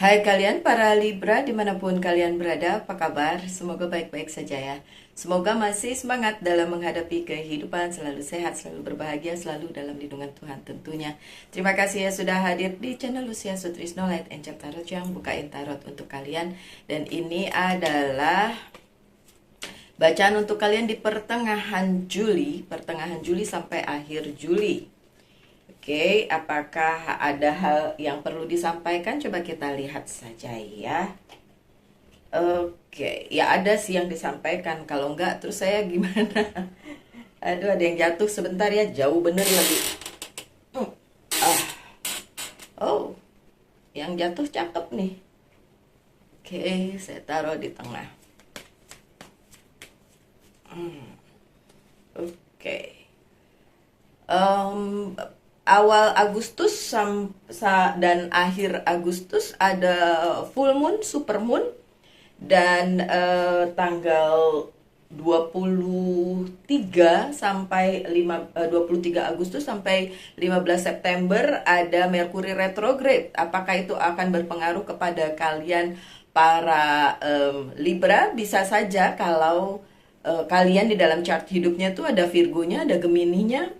Hai kalian para Libra dimanapun kalian berada, apa kabar? Semoga baik-baik saja ya. Semoga masih semangat dalam menghadapi kehidupan, selalu sehat, selalu berbahagia, selalu dalam lindungan Tuhan tentunya. Terima kasih ya sudah hadir di channel Lucia Sutrisno Light Angel Tarot yang bukain tarot untuk kalian. Dan ini adalah bacaan untuk kalian di pertengahan Juli sampai akhir Juli. Oke, apakah ada hal yang perlu disampaikan? Coba kita lihat saja ya. Oke, ya ada sih yang disampaikan. Kalau enggak, terus saya gimana? Aduh, ada yang jatuh sebentar ya. Jauh bener lagi. Ah, oh, yang jatuh cakep nih. Oke, saya taruh di tengah. Oke. Em, Awal Agustus dan akhir Agustus ada full moon, super moon, dan tanggal 23 sampai 23 Agustus sampai 15 September ada Merkuri retrograde. Apakah itu akan berpengaruh kepada kalian para Libra? Bisa saja kalau kalian di dalam chart hidupnya tuh ada Virgonya, ada Gemininya.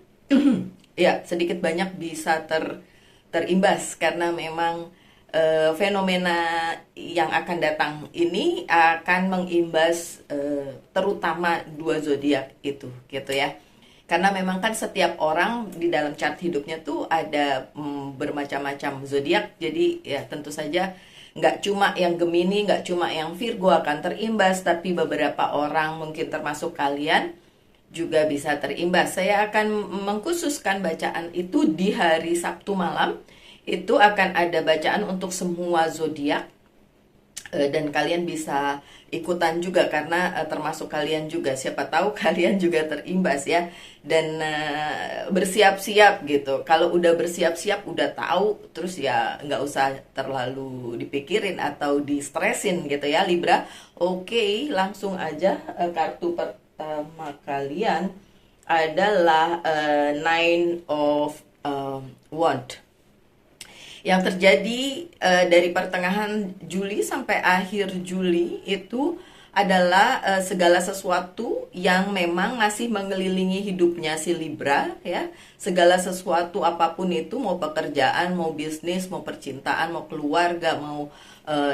Ya, sedikit banyak bisa terimbas karena memang fenomena yang akan datang ini akan mengimbas terutama dua zodiak itu, gitu ya. Karena memang kan setiap orang di dalam chart hidupnya tuh ada bermacam-macam zodiak, jadi ya tentu saja nggak cuma yang Gemini, nggak cuma yang Virgo akan terimbas, tapi beberapa orang mungkin termasuk kalian juga bisa terimbas. Saya akan mengkhususkan bacaan itu di hari Sabtu malam. Itu akan ada bacaan untuk semua zodiak dan kalian bisa ikutan juga karena termasuk kalian juga. Siapa tahu kalian juga terimbas ya. Dan bersiap-siap gitu. Kalau udah bersiap-siap, udah tahu, terus ya nggak usah terlalu dipikirin atau di-stressin gitu ya Libra. Oke, langsung aja kartu pertama kalian adalah Nine of Wand. Yang terjadi dari pertengahan Juli sampai akhir Juli itu adalah segala sesuatu yang memang masih mengelilingi hidupnya si Libra ya. Segala sesuatu apapun itu, mau pekerjaan, mau bisnis, mau percintaan, mau keluarga, mau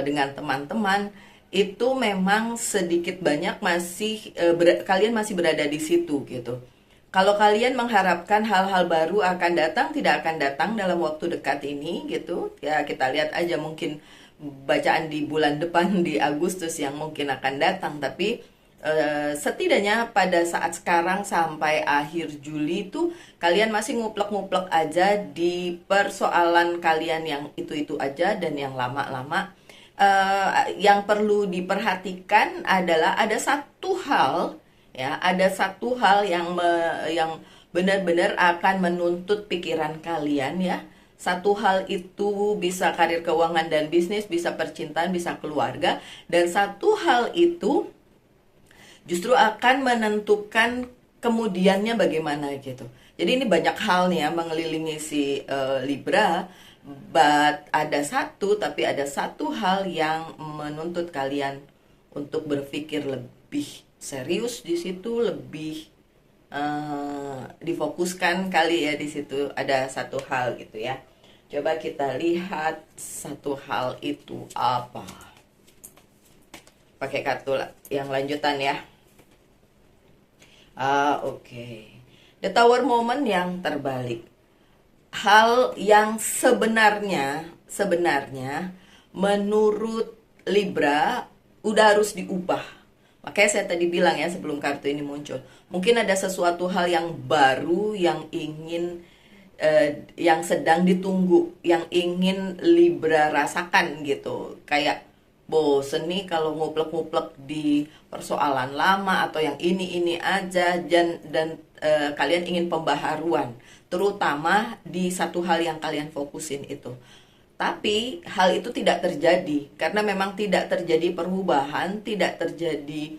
dengan teman-teman, itu memang sedikit banyak masih kalian masih berada di situ gitu. Kalau kalian mengharapkan hal-hal baru akan datang, tidak akan datang dalam waktu dekat ini gitu. Ya kita lihat aja, mungkin bacaan di bulan depan di Agustus yang mungkin akan datang, tapi setidaknya pada saat sekarang sampai akhir Juli itu kalian masih nguplek-nguplek aja di persoalan kalian yang itu-itu aja dan yang lama-lama. Yang perlu diperhatikan adalah ada satu hal ya, ada satu hal yang benar-benar akan menuntut pikiran kalian ya. Satu hal itu bisa karir, keuangan dan bisnis, bisa percintaan, bisa keluarga, dan satu hal itu justru akan menentukan kemudiannya bagaimana gitu. Jadi ini banyak hal nih ya mengelilingi si Libra, but tapi ada satu hal yang menuntut kalian untuk berpikir lebih serius di situ, lebih difokuskan kali ya di situ. Ada satu hal gitu ya. Coba kita lihat satu hal itu apa. Pakai kartu yang lanjutan ya. Oke. The Tower Moment yang terbalik. Hal yang sebenarnya menurut Libra udah harus diubah. Makanya saya tadi bilang ya sebelum kartu ini muncul, mungkin ada sesuatu hal yang baru yang yang sedang ditunggu, yang ingin Libra rasakan gitu. Kayak bosen nih kalau nguplek-nguplek di persoalan lama atau yang ini aja, dan kalian ingin pembaharuan, terutama di satu hal yang kalian fokusin itu. Tapi hal itu tidak terjadi karena memang tidak terjadi perubahan, tidak terjadi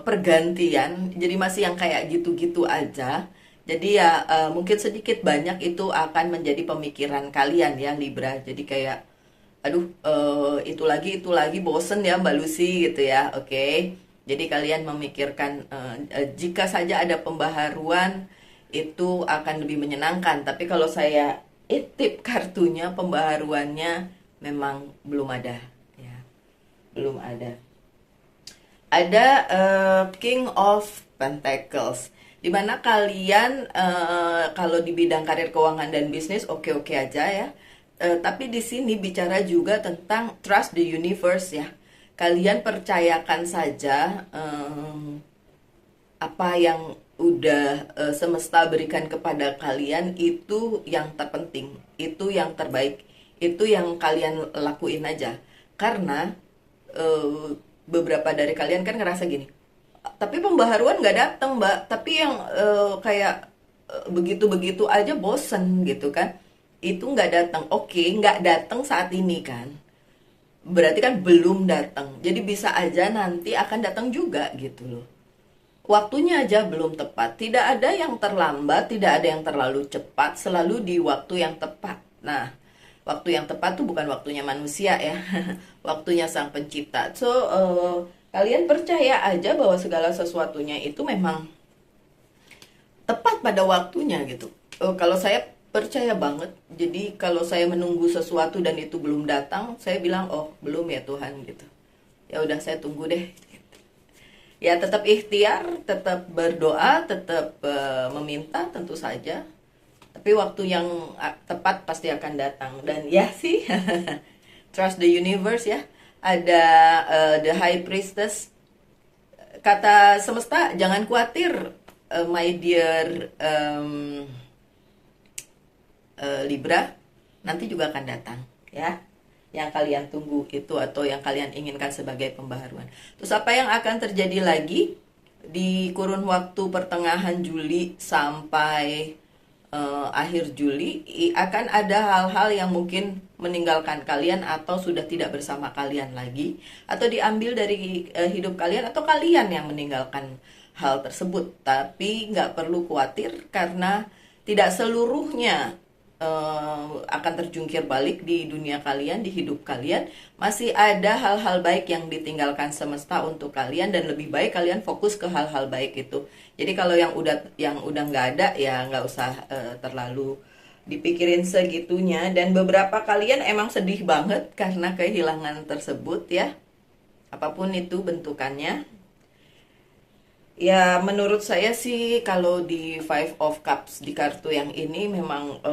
pergantian. Jadi masih yang kayak gitu-gitu aja. Jadi ya mungkin sedikit banyak itu akan menjadi pemikiran kalian ya Libra. Jadi kayak aduh, itu lagi bosen ya Mbak Lucy gitu ya. Oke. Jadi kalian memikirkan jika saja ada pembaharuan itu akan lebih menyenangkan. Tapi kalau saya itip kartunya, pembaharuannya memang belum ada ya, belum ada. Ada King of Pentacles, dimana kalian kalau di bidang karir keuangan dan bisnis oke-oke aja ya. Tapi di sini bicara juga tentang trust the universe ya. Kalian percayakan saja apa yang udah semesta berikan kepada kalian, itu yang terpenting, itu yang terbaik, itu yang kalian lakuin aja. Karena eh, beberapa dari kalian kan ngerasa gini, tapi pembaharuan nggak datang mbak, tapi yang kayak begitu-begitu aja bosen gitu kan, itu nggak datang. Oke, nggak datang saat ini kan, berarti kan belum datang, jadi bisa aja nanti akan datang juga gitu loh. Waktunya aja belum tepat. Tidak ada yang terlambat, tidak ada yang terlalu cepat, selalu di waktu yang tepat. Nah, waktu yang tepat tuh bukan waktunya manusia ya, waktunya sang pencipta. So, kalian percaya aja bahwa segala sesuatunya itu memang tepat pada waktunya gitu. Kalau saya percaya banget. Jadi kalau saya menunggu sesuatu dan itu belum datang, saya bilang, oh belum ya Tuhan gitu. Ya udah saya tunggu deh. Ya tetap ikhtiar, tetap berdoa, tetap meminta tentu saja. Tapi waktu yang tepat pasti akan datang. Dan ya sih, trust the universe ya. Ada the high priestess. Kata semesta, jangan khawatir, my dear Libra, nanti juga akan datang ya. Yang kalian tunggu itu atau yang kalian inginkan sebagai pembaharuan. Terus apa yang akan terjadi lagi di kurun waktu pertengahan Juli sampai akhir Juli? Akan ada hal-hal yang mungkin meninggalkan kalian atau sudah tidak bersama kalian lagi, atau diambil dari hidup kalian, atau kalian yang meninggalkan hal tersebut. Tapi nggak perlu khawatir karena tidak seluruhnya akan terjungkir balik di dunia kalian, di hidup kalian. Masih ada hal-hal baik yang ditinggalkan semesta untuk kalian, dan lebih baik kalian fokus ke hal-hal baik itu. Jadi kalau yang udah nggak ada ya nggak usah terlalu dipikirin segitunya. Dan beberapa kalian emang sedih banget karena kehilangan tersebut ya, apapun itu bentukannya. Ya menurut saya sih kalau di Five of Cups di kartu yang ini memang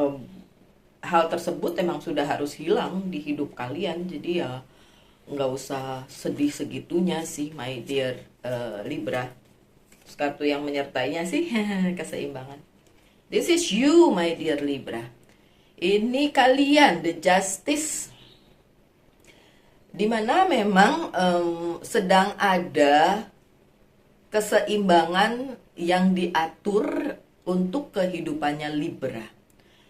hal tersebut memang sudah harus hilang di hidup kalian. Jadi ya nggak usah sedih segitunya sih my dear Libra. Terus kartu yang menyertainya sih keseimbangan. This is you my dear Libra. Ini kalian the justice, dimana memang sedang ada keseimbangan yang diatur untuk kehidupannya Libra.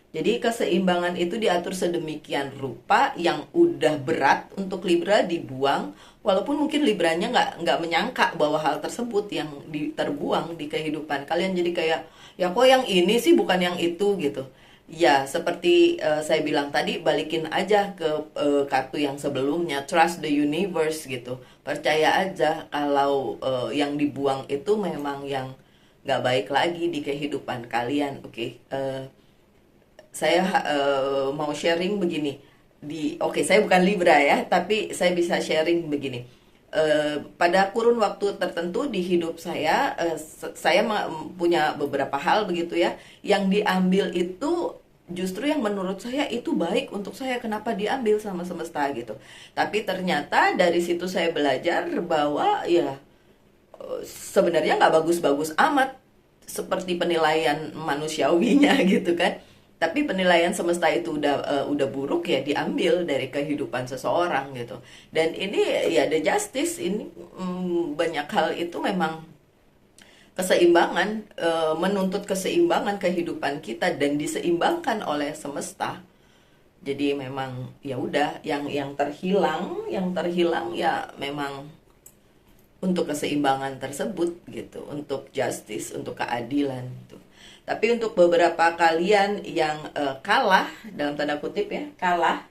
Jadi keseimbangan itu diatur sedemikian rupa, yang udah berat untuk Libra dibuang, walaupun mungkin Libranya nggak menyangka bahwa hal tersebut yang terbuang di kehidupan kalian. Jadi kayak ya kok yang ini sih bukan yang itu gitu. Ya seperti saya bilang tadi, balikin aja ke kartu yang sebelumnya, trust the universe gitu. Percaya aja kalau yang dibuang itu memang yang nggak baik lagi di kehidupan kalian. Oke. Saya mau sharing begini. Oke, saya bukan Libra ya, tapi saya bisa sharing begini. Pada kurun waktu tertentu di hidup saya, saya punya beberapa hal begitu ya, yang diambil itu justru yang menurut saya itu baik untuk saya. Kenapa diambil sama semesta gitu? Tapi ternyata dari situ saya belajar bahwa ya sebenarnya nggak bagus-bagus amat seperti penilaian manusiawinya gitu kan. Tapi penilaian semesta itu udah buruk ya, diambil dari kehidupan seseorang gitu. Dan ini ya the justice ini, banyak hal itu memang keseimbangan, menuntut keseimbangan kehidupan kita dan diseimbangkan oleh semesta. Jadi memang ya udah, yang terhilang ya memang untuk keseimbangan tersebut gitu, untuk justice, untuk keadilan gitu. Tapi untuk beberapa kalian yang kalah, dalam tanda kutip ya, kalah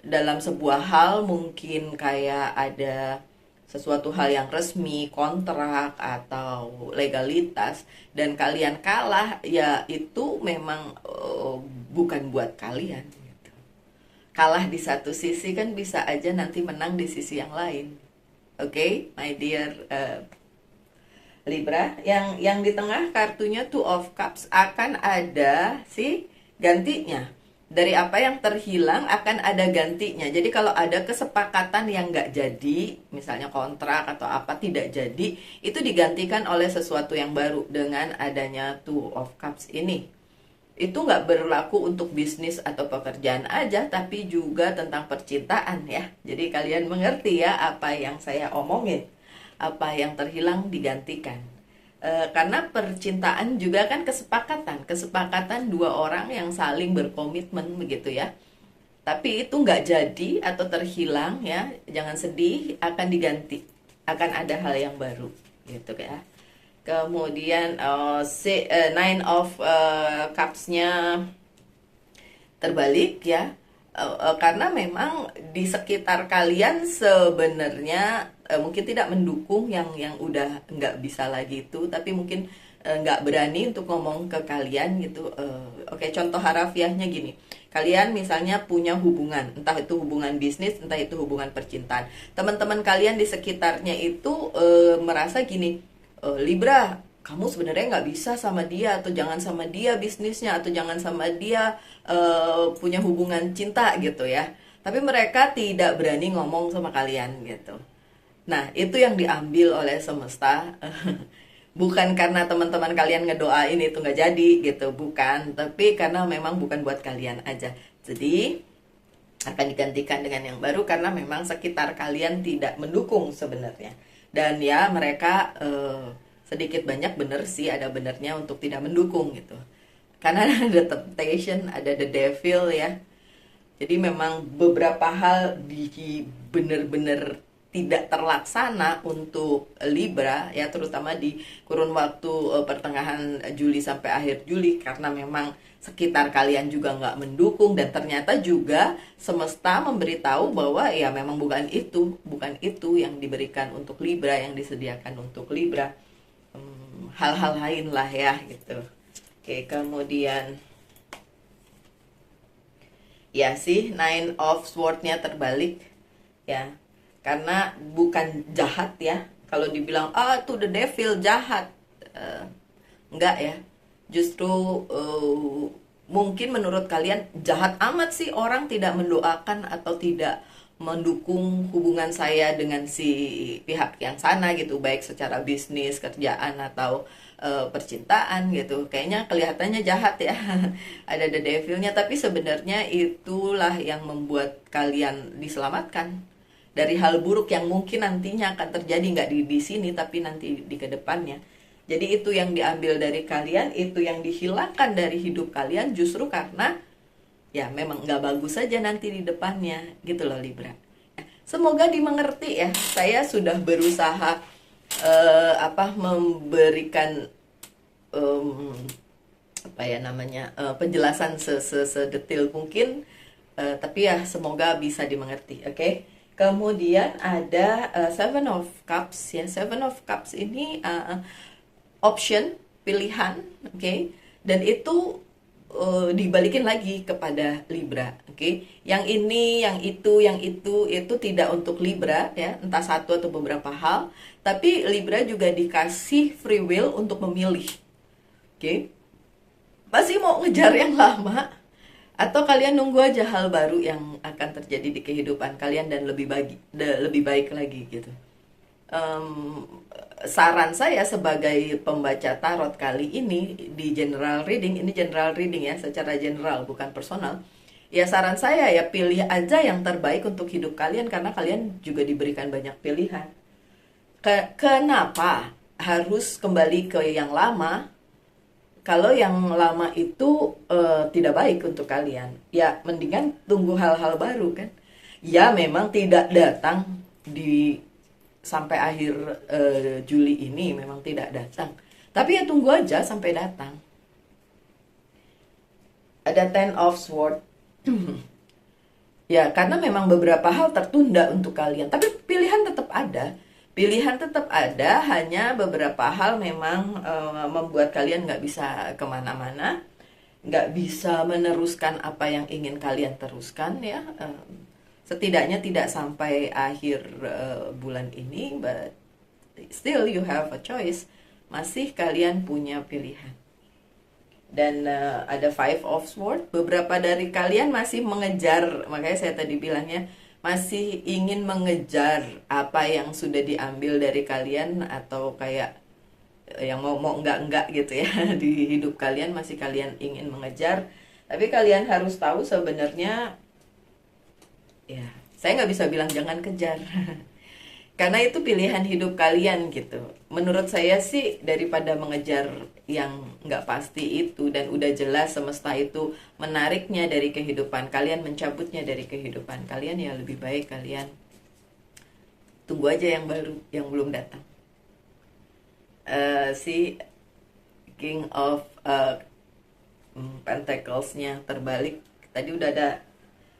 dalam sebuah hal mungkin kayak ada sesuatu hal yang resmi, kontrak atau legalitas dan kalian kalah, ya itu memang bukan buat kalian gitu. Kalah di satu sisi kan bisa aja nanti menang di sisi yang lain. Oke, my dear Libra, yang di tengah kartunya Two of Cups, akan ada si gantinya. Dari apa yang terhilang akan ada gantinya. Jadi kalau ada kesepakatan yang nggak jadi, misalnya kontrak atau apa tidak jadi, itu digantikan oleh sesuatu yang baru dengan adanya Two of Cups ini. Itu nggak berlaku untuk bisnis atau pekerjaan aja, tapi juga tentang percintaan ya. Jadi kalian mengerti ya apa yang saya omongin. Apa yang terhilang digantikan. Karena percintaan juga kan kesepakatan dua orang yang saling berkomitmen begitu ya. Tapi itu nggak jadi atau terhilang ya, jangan sedih, akan diganti, akan ada hal yang baru gitu ya. Kemudian Nine of Cups-nya terbalik ya. Karena memang di sekitar kalian sebenarnya mungkin tidak mendukung yang udah nggak bisa lagi itu, tapi mungkin nggak berani untuk ngomong ke kalian gitu. Oke, contoh harafiahnya gini, kalian misalnya punya hubungan, entah itu hubungan bisnis, entah itu hubungan percintaan, teman-teman kalian di sekitarnya itu merasa gini, Libra, kamu sebenarnya nggak bisa sama dia, atau jangan sama dia bisnisnya, atau jangan sama dia punya hubungan cinta gitu ya. Tapi mereka tidak berani ngomong sama kalian gitu. Nah, itu yang diambil oleh semesta. Bukan karena teman-teman kalian ngedoain itu nggak jadi gitu, bukan. Tapi karena memang bukan buat kalian aja. Jadi akan digantikan dengan yang baru karena memang sekitar kalian tidak mendukung sebenarnya. Dan ya mereka sedikit banyak bener sih, ada benernya untuk tidak mendukung gitu. Karena ada temptation, ada the devil ya. Jadi memang beberapa hal bener-bener tidak terlaksana untuk Libra ya, terutama di kurun waktu pertengahan Juli sampai akhir Juli, karena memang sekitar kalian juga nggak mendukung, dan ternyata juga semesta memberitahu bahwa ya memang bukan itu yang diberikan untuk Libra, yang disediakan untuk Libra. Hal-hal lain lah ya gitu. Oke, kemudian ya sih Nine of Sword-nya terbalik ya, karena bukan jahat ya. Kalau dibilang tuh the devil jahat, enggak ya. Justru mungkin menurut kalian jahat amat sih orang tidak mendoakan atau tidak mendukung hubungan saya dengan si pihak yang sana gitu, baik secara bisnis, kerjaan atau percintaan gitu. Kayaknya kelihatannya jahat ya. Ada the devilnya, tapi sebenarnya itulah yang membuat kalian diselamatkan dari hal buruk yang mungkin nantinya akan terjadi, nggak di sini tapi nanti di kedepannya. Jadi itu yang diambil dari kalian, itu yang dihilangkan dari hidup kalian justru karena ya memang nggak bagus saja nanti di depannya gitu loh Libra. Semoga dimengerti ya. Saya sudah berusaha memberikan penjelasan sedetil mungkin, tapi ya semoga bisa dimengerti. Oke. Kemudian ada Seven of Cups ya. Seven of Cups ini option, pilihan, oke. Dan itu dibalikin lagi kepada Libra, oke. Yang ini, yang itu tidak untuk Libra ya, entah satu atau beberapa hal, tapi Libra juga dikasih free will untuk memilih. Oke. Masih mau ngejar yang lama atau kalian nunggu aja hal baru yang akan terjadi di kehidupan kalian dan lebih baik lagi gitu. Saran saya sebagai pembaca tarot kali ini di general reading, ini general reading ya, secara general bukan personal. Ya saran saya ya pilih aja yang terbaik untuk hidup kalian, karena kalian juga diberikan banyak pilihan. Kenapa harus kembali ke yang lama? Kalau yang lama itu tidak baik untuk kalian, ya mendingan tunggu hal-hal baru kan. Ya memang tidak datang sampai akhir Juli ini, memang tidak datang. Tapi ya tunggu aja sampai datang. Ada Ten of Swords. Ya, karena memang beberapa hal tertunda untuk kalian, tapi pilihan tetap ada. Pilihan tetap ada, hanya beberapa hal memang membuat kalian nggak bisa kemana-mana, nggak bisa meneruskan apa yang ingin kalian teruskan ya. Setidaknya tidak sampai akhir bulan ini, but still you have a choice. Masih kalian punya pilihan. Dan ada Five of Swords. Beberapa dari kalian masih mengejar, makanya saya tadi bilangnya masih ingin mengejar apa yang sudah diambil dari kalian, atau kayak yang mau enggak gitu ya di hidup kalian, masih kalian ingin mengejar. Tapi kalian harus tahu sebenarnya, ya saya nggak bisa bilang jangan kejar karena itu pilihan hidup kalian gitu. Menurut saya sih, daripada mengejar yang nggak pasti itu dan udah jelas semesta itu menariknya dari kehidupan kalian, mencabutnya dari kehidupan kalian, ya lebih baik kalian tunggu aja yang baru, yang belum datang. Si King of Pentacles-nya terbalik. Tadi udah ada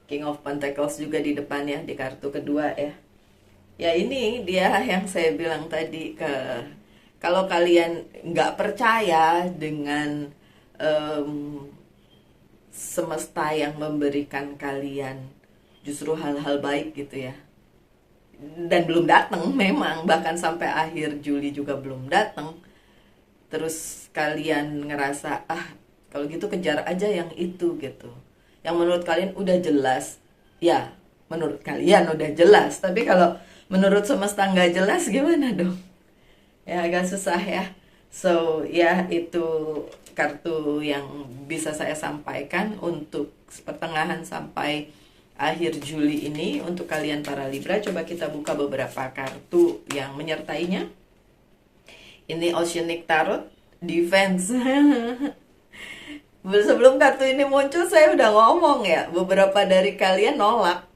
King of Pentacles juga di depan ya, di kartu kedua ya. Ya ini dia yang saya bilang tadi, kalau kalian nggak percaya dengan semesta yang memberikan kalian justru hal-hal baik gitu ya, dan belum datang memang, bahkan sampai akhir Juli juga belum datang, terus kalian ngerasa kalau gitu kejar aja yang itu gitu, yang menurut kalian udah jelas. Ya menurut kalian udah jelas, tapi kalau menurut semesta nggak jelas gimana dong? Ya agak susah ya. So ya itu kartu yang bisa saya sampaikan untuk pertengahan sampai akhir Juli ini untuk kalian para Libra. Coba kita buka beberapa kartu yang menyertainya. Ini Oceanic Tarot, Defense. Sebelum kartu ini muncul saya udah ngomong ya, beberapa dari kalian nolak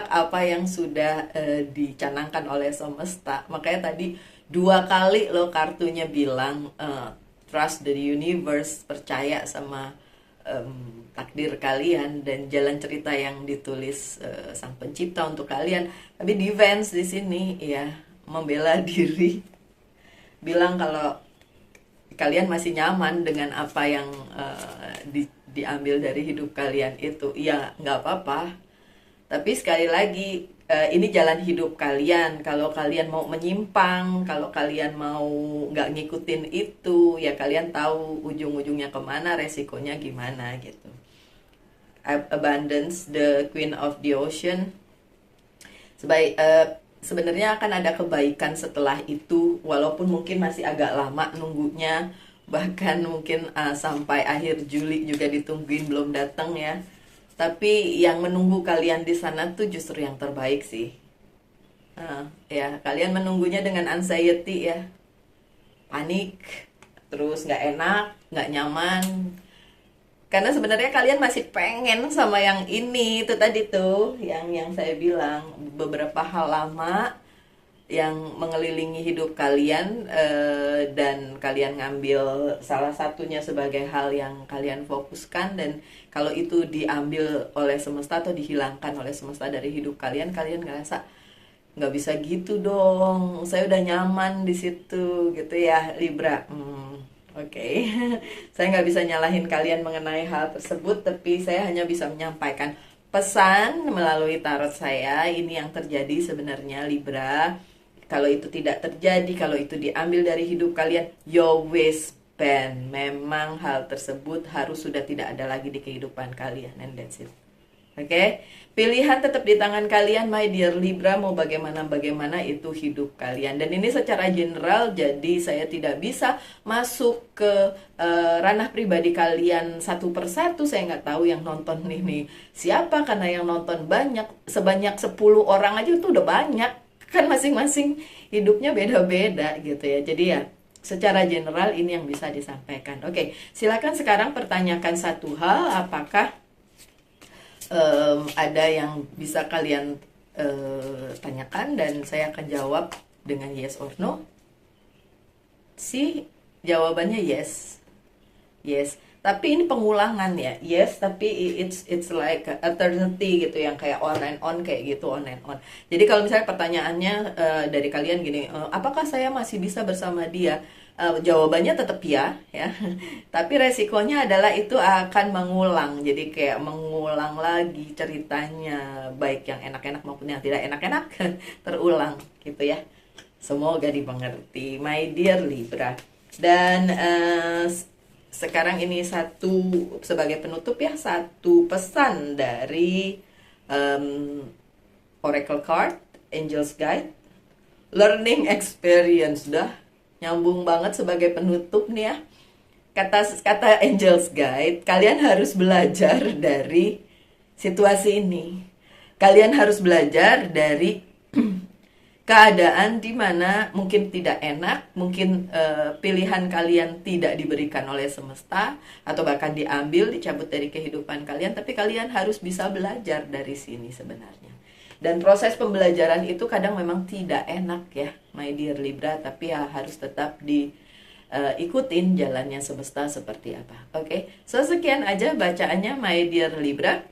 apa yang sudah dicanangkan oleh semesta. Makanya tadi 2 kali loh kartunya bilang trust the universe, percaya sama takdir kalian dan jalan cerita yang ditulis sang pencipta untuk kalian. Tapi defense di sini ya, membela diri, bilang kalau kalian masih nyaman dengan apa yang diambil dari hidup kalian itu, ya nggak apa-apa. Tapi sekali lagi, ini jalan hidup kalian. Kalau kalian mau menyimpang, kalau kalian mau nggak ngikutin itu, ya kalian tahu ujung-ujungnya kemana, resikonya gimana gitu. Abundance, the Queen of the Ocean. Sebenarnya akan ada kebaikan setelah itu, walaupun mungkin masih agak lama nunggunya, bahkan mungkin sampai akhir Juli juga ditungguin belum datang ya. Tapi yang menunggu kalian di sana tuh justru yang terbaik sih. Ya kalian menunggunya dengan anxiety ya, panik, terus nggak enak, nggak nyaman. Karena sebenarnya kalian masih pengen sama yang ini, itu tadi tuh yang saya bilang, beberapa hal lama yang mengelilingi hidup kalian, dan kalian ngambil salah satunya sebagai hal yang kalian fokuskan, dan kalau itu diambil oleh semesta atau dihilangkan oleh semesta dari hidup kalian, kalian ngerasa nggak bisa gitu dong, saya udah nyaman di situ gitu ya Libra. Oke. Saya nggak bisa nyalahin kalian mengenai hal tersebut, tapi saya hanya bisa menyampaikan pesan melalui tarot saya. Ini yang terjadi sebenarnya Libra. Kalau itu tidak terjadi, kalau itu diambil dari hidup kalian, your wish pen. Memang hal tersebut harus sudah tidak ada lagi di kehidupan kalian, and that's it. Oke, pilihan tetap di tangan kalian, my dear Libra. Mau bagaimana itu hidup kalian. Dan ini secara general, jadi saya tidak bisa masuk ke ranah pribadi kalian satu persatu. Saya nggak tahu yang nonton ini siapa, karena yang nonton banyak, sebanyak 10 orang aja itu udah banyak. Kan masing-masing hidupnya beda-beda gitu ya. Jadi ya, secara general ini yang bisa disampaikan. Oke, silakan sekarang pertanyakan satu hal, apakah ada yang bisa kalian tanyakan dan saya akan jawab dengan yes or no. Jawabannya yes. Yes. Tapi ini pengulangan ya, yes, tapi it's like eternity gitu, yang kayak on and on kayak gitu, on and on. Jadi kalau misalnya pertanyaannya dari kalian gini, apakah saya masih bisa bersama dia? Jawabannya tetap ya, ya. Tapi resikonya adalah itu akan mengulang, jadi kayak mengulang lagi ceritanya, baik yang enak-enak maupun yang tidak enak-enak terulang gitu ya. Semoga dimengerti, my dear Libra. Dan sekarang ini sebagai penutup ya, satu pesan dari um, Oracle Card, Angel's Guide, learning experience. Dah nyambung banget sebagai penutup nih ya. Kata Angel's Guide, kalian harus belajar dari situasi ini. Kalian harus belajar dari keadaan di mana mungkin tidak enak, mungkin pilihan kalian tidak diberikan oleh semesta, atau bahkan diambil, dicabut dari kehidupan kalian, tapi kalian harus bisa belajar dari sini sebenarnya. Dan proses pembelajaran itu kadang memang tidak enak ya, my dear Libra, tapi ya harus tetap diikutin jalannya semesta seperti apa. Oke, so sekian aja bacaannya, my dear Libra.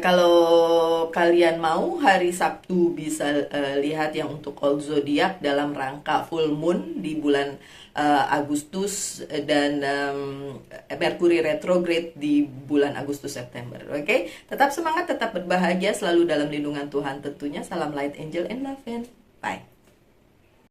Kalau kalian mau, hari Sabtu bisa lihat yang untuk old zodiak dalam rangka full moon di bulan Agustus, dan Mercury retrograde di bulan Agustus September. Oke, tetap semangat, tetap berbahagia, selalu dalam lindungan Tuhan tentunya. Salam light, angel, and love, and bye.